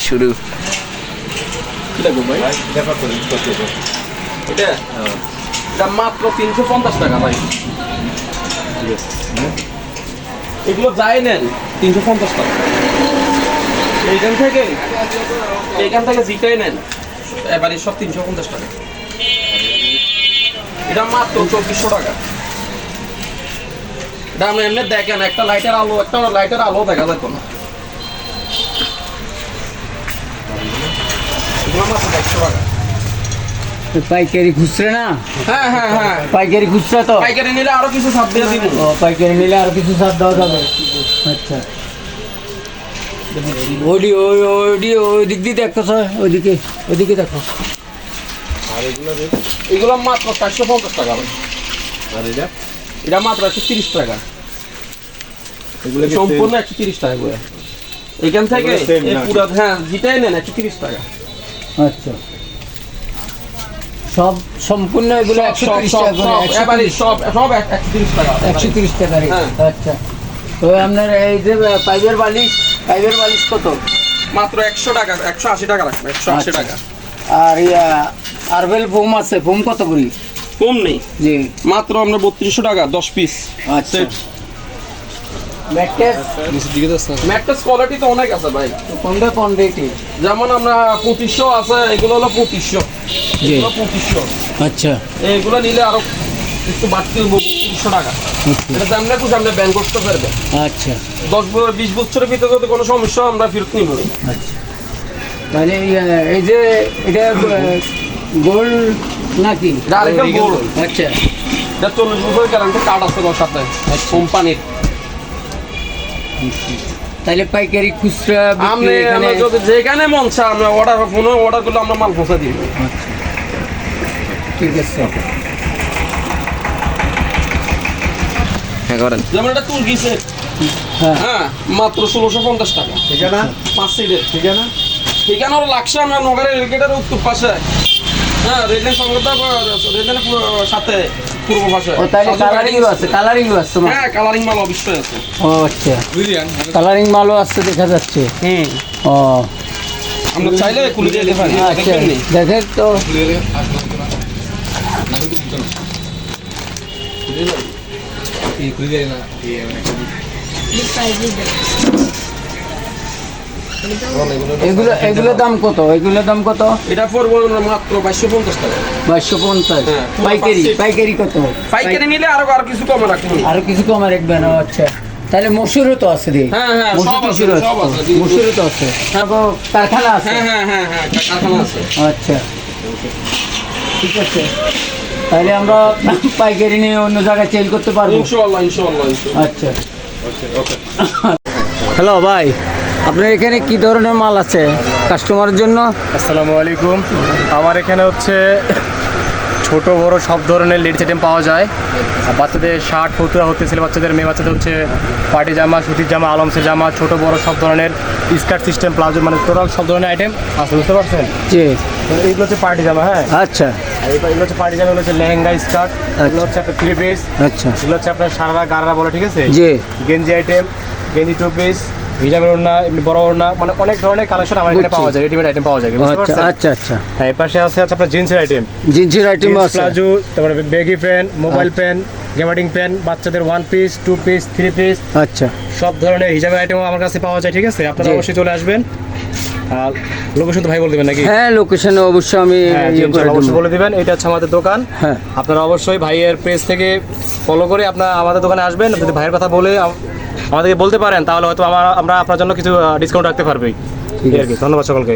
শুরু। এটা মাত্র 350 টাকা ভাই। এগুলো যাই নেন 350 টাকা। এইখান থেকে জিটাই নেন এবারে সব 350 টাকা। এটা মাত্র 2400 টাকা। এটা আপনি এমনি দেখেন একটা লাইটের আলো দেখা যেত না। এগুলো মাত্র 100 টাকা। পাইকারি খুচরা না? হ্যাঁ হ্যাঁ হ্যাঁ, পাইকারি খুচরা তো? পাইকারি নিলে আরো কিছু ছাড় দিয়ে দিব। পাইকারি নিলে আরো কিছু ছাড় দেওয়া যাবে। আচ্ছা, ওই দিক দিয়ে দেখো স্যার, ওইদিকে দেখো। এগুলো মাত্র 450 টাকা। আর এটা মাত্র 130 টাকা। এগুলো সম্পূর্ণ 130 টাকা করে। এখান থেকে পুরো হ্যাঁ জিটাই নেন 130 টাকা। আচ্ছা, সব সম্পূর্ণ এগুলো 130 টাকা করে? এবারে সব 130 টাকা। 130 টাকা। আচ্ছা, তো আপনার এই যে পাইপের বালিশ কত? মাত্র 100 টাকা, 180 টাকা রাখবে, 180 টাকা। আর আরবেল ফোম আছে, ফোম কত করে? কম নেই জি, মাত্র আমরা 3200 টাকা 10 পিস। আচ্ছা, ম্যাট্রেস কোয়ালিটি তো অনেক আছে ভাই। কোন রেটে? যেমন আমরা 2500 আছে, এগুলো হলো 2500। জি, 2500। আচ্ছা, এগুলো নিলে আরো একটু বাড়তি 3200 টাকা। এটা সামনে খুব সামনে ব্যাংক করতে পারবে। আচ্ছা, 10-20 বছরের ভিতরে যদি কোনো সমস্যা আমরা ফেরত নিব। আচ্ছা, মানে এই যে এটা গোল্ড নাকি? আরেকটা গোল্ড। আচ্ছা, এটা 40 বছরের গ্যারান্টি কার্ড আছে ওর সাথে কোম্পানির। তাহলে পাইকারি খুচরা আপনি যদি যেখানে মন চায় আমরা ফোনে অর্ডার করলে আমরা মাল পৌঁছে দিব। ঠিক আছে, হ্যাঁ করেন। যেমন এটা তুর্কি সেট, হ্যাঁ মাত্র 1650 টাকা। ঠিকানা 5 সিটের ঠিকানা ঠিকানা হলো লাকসা, আমরা নগরের রেলগেটের উত্তর পাশে। হ্যাঁ, রেলের রেলের সাথে পূর্ব পাশে। ও তাহলে কালারিংও আছে? হ্যাঁ, কালারিং মাল অবশ্যই আছে। ও আচ্ছা, কালারিং মালও আছে দেখা যাচ্ছে। ও, আমরা চাইলে খুলে দিতে পারি। আচ্ছা, দেখেন তো। এগুলো দাম কত? এটা পড়বো মাত্র 2250 টাকা। 2250। হ্যাঁ, পাইকারি কত? পাইকারি নিলে আরো কিছু কমে রাখবো। আরো কিছু কমে রাখবেন? আচ্ছা, তাহলে মসুরও তো আছে রে? হ্যাঁ হ্যাঁ, মসুরও তো আছে। কারখানা আছে? হ্যাঁ হ্যাঁ হ্যাঁ, কারখানা আছে। আচ্ছা, ঠিক আছে, তাহলে আমরা পাইকারি নিয়ে অন্য জায়গায় চেল করতে পারবো ইনশাআল্লাহ। আচ্ছা, হ্যালো ভাই, আপনার এখানে কি ধরনের মাল আছে কাস্টমারের জন্য? আসসালামু আলাইকুম। আমার এখানে হচ্ছে ছোট বড় সব ধরনের লেডিস আইটেম পাওয়া যায়। বাচ্চাদের শার্ট ফতুয়া হতে, ছেলে বাচ্চাদের মেয়ে বাচ্চাদের হচ্ছে পার্টি জামা, সুতির জামা, আলমসের জামা, ছোট বড় সব ধরনের স্কার্ট সিস্টেম, প্লাজো, মানে টোটাল সব ধরনের আইটেম আছে, বুঝতে পারছেন? জি, এইগুলো হচ্ছে পার্টি জামা। হ্যাঁ, আচ্ছা, এগুলো হচ্ছে পার্টি জামা, এগুলো হচ্ছে লেহেঙ্গা, স্কার্ট, এগুলো হচ্ছে আপনার 3 পিস, আচ্ছা, এগুলো হচ্ছে আপনার সারারা গাররা বলে, ঠিক আছে? জি, গেঞ্জি আইটেম, গেঞ্জি 2 পিস, হিজাবের ওড়না, এমনি বড় ওড়না, মানে অনেক ধরনের কালেকশন আমার এখানে পাওয়া যায়, রেডিমেড আইটেম পাওয়া যায়, বুঝতে পারছেন? আচ্ছা আচ্ছা। হ্যাঁ, এই পাশে আছে আপনার জিন্সের আইটেম আছে, প্লাজো, তারপরে বেগি প্যান্ট, মোবাইল প্যান্ট, গেমার্ডিং প্যান্ট, বাচ্চাদের 1 পিস, 2 পিস, 3 পিস, আচ্ছা, সব ধরনের হিজাবের আইটেমও আমার কাছে পাওয়া যায়, ঠিক আছে? আপনারা অবশ্যই চলে আসবেন। আর লোকেশন তো ভাই বলে দেবেন নাকি? হ্যাঁ, লোকেশন অবশ্যই আমি অবশ্যই বলে দিবেন। এটা হচ্ছে আমাদের দোকান। হ্যাঁ, আপনারা অবশ্যই ভাইয়ের পেজ থেকে ফলো করে আপনারা আমাদের দোকানে আসবেন। যদি ভাইয়ের কথা বলে আমাদেরকে বলতে পারেন তাহলে হয়তো আমরা আপনার জন্য কিছু ডিসকাউন্ট রাখতে পারবো। ঠিক আছে, ধন্যবাদ সকলকে।